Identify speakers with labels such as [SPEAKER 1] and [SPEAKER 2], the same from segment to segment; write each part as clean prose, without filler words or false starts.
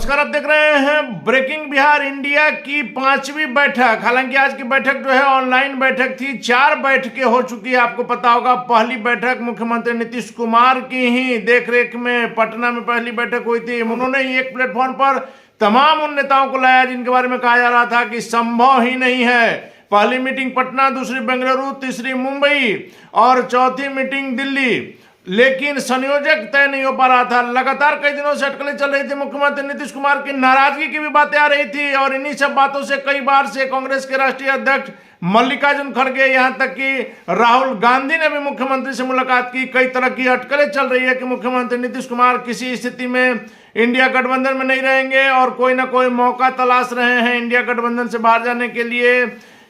[SPEAKER 1] नमस्कार, आप देख रहे हैं ब्रेकिंग बिहार। इंडिया की 5वीं बैठक, हालांकि आज की बैठक जो है ऑनलाइन बैठक थी। 4 बैठकें हो चुकी है, आपको पता होगा। पहली बैठक मुख्यमंत्री नीतीश कुमार की ही देखरेख में पटना में पहली बैठक हुई थी। उन्होंने ही एक प्लेटफॉर्म पर तमाम उन नेताओं को लाया जिनके बारे में कहा जा रहा था कि संभव ही नहीं है। पहली मीटिंग पटना, दूसरी बेंगलुरु, तीसरी मुंबई और चौथी मीटिंग दिल्ली, लेकिन संयोजक तय नहीं हो पा रहा था। लगातार कई दिनों से अटकलें चल रही थी। मुख्यमंत्री नीतीश कुमार की नाराजगी की भी बातें आ रही थी और इन्हीं सब बातों से कई बार से कांग्रेस के राष्ट्रीय अध्यक्ष मल्लिकार्जुन खड़गे, यहां तक कि राहुल गांधी ने भी मुख्यमंत्री से मुलाकात की। कई तरह की अटकलें चल रही है कि मुख्यमंत्री नीतीश कुमार किसी स्थिति में इंडिया गठबंधन में नहीं रहेंगे और कोई ना कोई मौका तलाश रहे हैं इंडिया गठबंधन से बाहर जाने के लिए।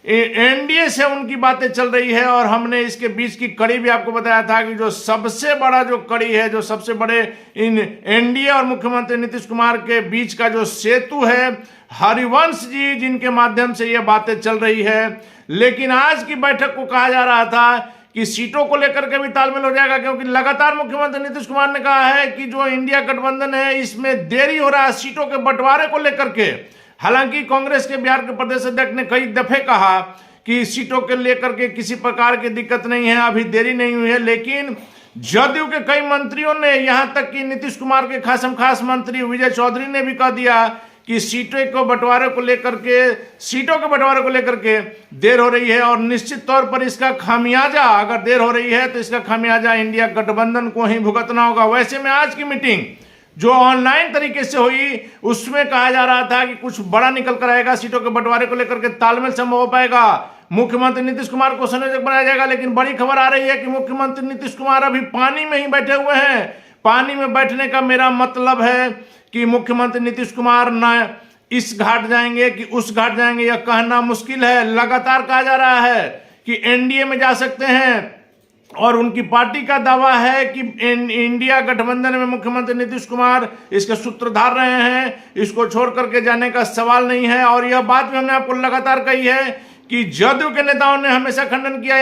[SPEAKER 1] एनडीए से उनकी बातें चल रही है और हमने इसके बीच की कड़ी भी आपको बताया था कि जो सबसे बड़ा जो कड़ी है, जो सबसे बड़े इन एनडीए और मुख्यमंत्री नीतीश कुमार के बीच का जो सेतु है, हरिवंश जी, जिनके माध्यम से ये बातें चल रही है। लेकिन आज की बैठक को कहा जा रहा था कि सीटों को लेकर के भी तालमेल हो जाएगा, क्योंकि लगातार मुख्यमंत्री नीतीश कुमार ने कहा है कि जो इंडिया गठबंधन है इसमें देरी हो रहा है सीटों के बंटवारे को लेकर के। हालांकि कांग्रेस के बिहार के प्रदेश अध्यक्ष ने कई दफे कहा कि सीटों के लेकर के किसी प्रकार की दिक्कत नहीं है, अभी देरी नहीं हुई है। लेकिन जदयू के कई मंत्रियों ने, यहां तक कि नीतीश कुमार के खास मंत्री विजय चौधरी ने भी कह दिया कि सीटों के बंटवारे को लेकर के देर हो रही है और निश्चित तौर पर इसका खामियाजा, अगर देर हो रही है तो इसका खामियाजा इंडिया गठबंधन को ही भुगतना होगा। वैसे में आज की मीटिंग जो ऑनलाइन तरीके से हुई उसमें कहा जा रहा था कि कुछ बड़ा निकल कर आएगा, सीटों के बंटवारे को लेकर के तालमेल संभव हो पाएगा, मुख्यमंत्री नीतीश कुमार को संयोजक बनाया जाएगा। लेकिन बड़ी खबर आ रही है कि मुख्यमंत्री नीतीश कुमार अभी पानी में ही बैठे हुए हैं। पानी में बैठने का मेरा मतलब है कि मुख्यमंत्री नीतीश कुमार न इस घाट जाएंगे कि उस घाट जाएंगे, यह कहना मुश्किल है। लगातार कहा जा रहा है कि एनडीए में जा सकते हैं और उनकी पार्टी का दावा है कि इंडिया गठबंधन में मुख्यमंत्री नीतीश कुमार इसके सूत्रधार रहे हैं, इसको छोड़ करके जाने का सवाल नहीं है। और यह बात भी हमने आपको लगातार कही है कि जदयू के नेताओं ने हमेशा खंडन किया,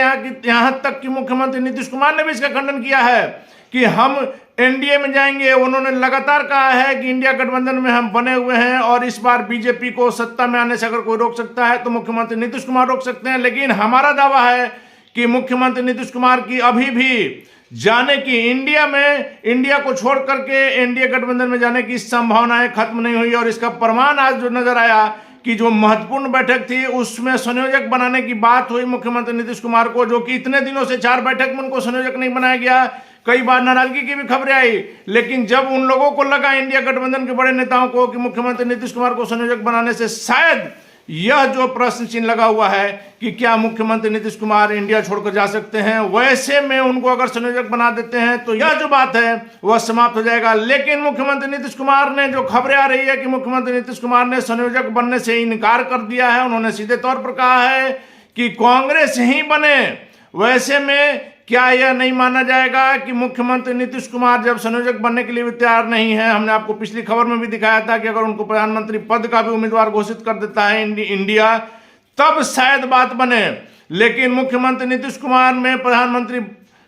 [SPEAKER 1] यहाँ तक कि मुख्यमंत्री नीतीश कुमार ने भी इसका खंडन किया है कि हम एनडीए में जाएंगे। उन्होंने लगातार कहा है कि इंडिया गठबंधन में हम बने हुए हैं और इस बार बीजेपी को सत्ता में आने से अगर कोई रोक सकता है तो मुख्यमंत्री नीतीश कुमार रोक सकते हैं। लेकिन हमारा दावा है कि मुख्यमंत्री नीतीश कुमार की अभी भी जाने की, इंडिया को छोड़ करके एनडीए गठबंधन में जाने की संभावनाएं खत्म नहीं हुई। और इसका प्रमाण आज जो नजर आया कि जो महत्वपूर्ण बैठक थी उसमें संयोजक बनाने की बात हुई मुख्यमंत्री नीतीश कुमार को, जो कि इतने दिनों से 4 बैठक में उनको संयोजक नहीं बनाया गया। कई बार नाराजगी की भी खबरें आई, लेकिन जब उन लोगों को लगा, इंडिया गठबंधन के बड़े नेताओं को, कि मुख्यमंत्री नीतीश कुमार को संयोजक बनाने से शायद यह जो प्रश्न चिन्ह लगा हुआ है कि क्या मुख्यमंत्री नीतीश कुमार इंडिया छोड़कर जा सकते हैं, वैसे में उनको अगर संयोजक बना देते हैं तो यह जो बात है वह समाप्त हो जाएगा। लेकिन मुख्यमंत्री नीतीश कुमार ने, जो खबरें आ रही है कि मुख्यमंत्री नीतीश कुमार ने संयोजक बनने से इनकार कर दिया है। उन्होंने सीधे तौर पर कहा है कि कांग्रेस ही बने। वैसे में क्या यह नहीं माना जाएगा कि मुख्यमंत्री नीतीश कुमार जब संयोजक बनने के लिए भी तैयार नहीं है, हमने आपको पिछली खबर में भी दिखाया था कि अगर उनको प्रधानमंत्री पद का भी उम्मीदवार घोषित कर देता है इंडिया, तब शायद बात बने। लेकिन मुख्यमंत्री नीतीश कुमार में प्रधानमंत्री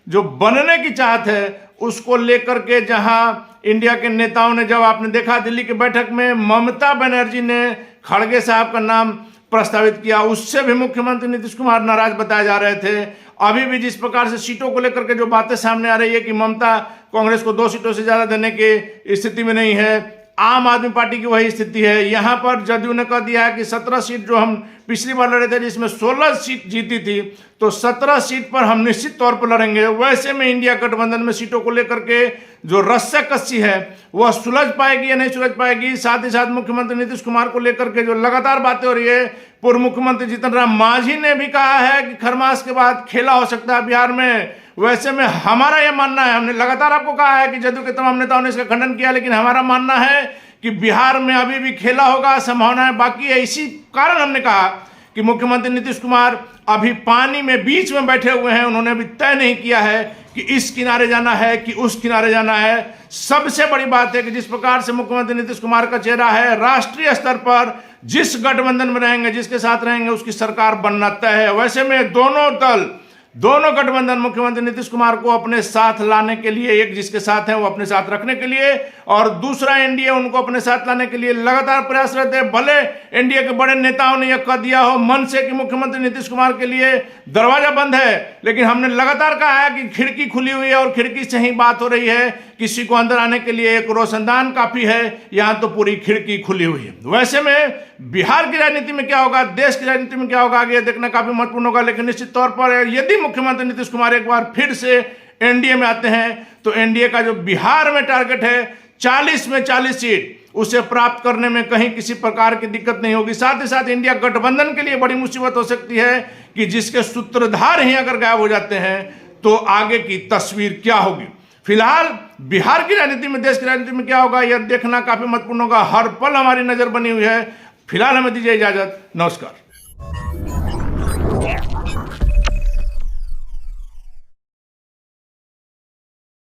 [SPEAKER 1] जो बनने की चाहत है उसको लेकर के, जहां इंडिया के नेताओं ने, जब आपने देखा दिल्ली की बैठक में ममता बनर्जी ने खड़गे साहब का नाम प्रस्तावित किया, उससे भी मुख्यमंत्री नीतीश कुमार नाराज बताए जा रहे थे। अभी भी जिस प्रकार से सीटों को लेकर के जो बातें सामने आ रही है कि ममता कांग्रेस को 2 सीटों से ज्यादा देने की स्थिति में नहीं है, आम आदमी पार्टी की वही स्थिति है। यहां पर जदयू ने कह दिया है कि 17 सीट जो हम पिछली बार लड़े थे, जिसमें 16 सीट जीती थी, तो 17 सीट पर हम निश्चित तौर पर लड़ेंगे। वैसे में इंडिया गठबंधन में सीटों को लेकर के जो रस्साकसी है वह सुलझ पाएगी या नहीं सुलझ पाएगी। साथ ही साथ मुख्यमंत्री नीतीश कुमार को लेकर के जो लगातार बातें हो रही है, पूर्व मुख्यमंत्री जीतन राम मांझी ने भी कहा है कि खरमास के बाद खेला हो सकता है बिहार में। वैसे में हमारा यह मानना है, हमने लगातार आपको कहा है कि जदयू के तमाम नेताओं ने इसका खंडन किया, लेकिन हमारा मानना है कि बिहार में अभी भी खेला होगा, संभावनाएं बाकी है। इसी कारण हमने कहा कि मुख्यमंत्री नीतीश कुमार अभी पानी में बीच में बैठे हुए हैं। उन्होंने अभी तय नहीं किया है कि इस किनारे जाना है कि उस किनारे जाना है। सबसे बड़ी बात है कि जिस प्रकार से मुख्यमंत्री नीतीश कुमार का चेहरा है, राष्ट्रीय स्तर पर जिस गठबंधन में रहेंगे, जिसके साथ रहेंगे, उसकी सरकार बनना तय है। वैसे में दोनों दल दोनों गठबंधन मुख्यमंत्री नीतीश कुमार को अपने साथ लाने के लिए, एक जिसके साथ है वो अपने साथ रखने के लिए, और दूसरा एनडीए उनको अपने साथ लाने के लिए लगातार प्रयास रहते हैं। भले एनडीए के बड़े नेताओं ने यह कह दिया हो मन से कि मुख्यमंत्री नीतीश कुमार के लिए दरवाजा बंद है, लेकिन हमने लगातार कहा है कि खिड़की खुली हुई है और खिड़की से ही बात हो रही है। किसी को अंदर आने के लिए एक रोशनदान काफी है, यहां तो पूरी खिड़की खुली हुई है। वैसे में बिहार की राजनीति में क्या होगा, देश की राजनीति में क्या होगा, आगे देखना काफी महत्वपूर्ण होगा। लेकिन निश्चित तौर पर यदि मुख्यमंत्री नीतीश कुमार एक बार फिर से एनडीए में आते हैं तो एनडीए का जो बिहार में टारगेट है 40 में 40 सीट, उसे प्राप्त करने में कहीं किसी प्रकार की दिक्कत नहीं होगी। साथ ही साथ इंडिया गठबंधन के लिए बड़ी मुसीबत हो सकती है कि जिसके सूत्रधार ही अगर गायब हो जाते हैं तो आगे की तस्वीर क्या होगी। फिलहाल बिहार की राजनीति में, देश की राजनीति में क्या होगा यह देखना काफी महत्वपूर्ण होगा। हर पल हमारी नजर बनी हुई है। फिलहाल हमें दीजिए इजाजत, नमस्कार।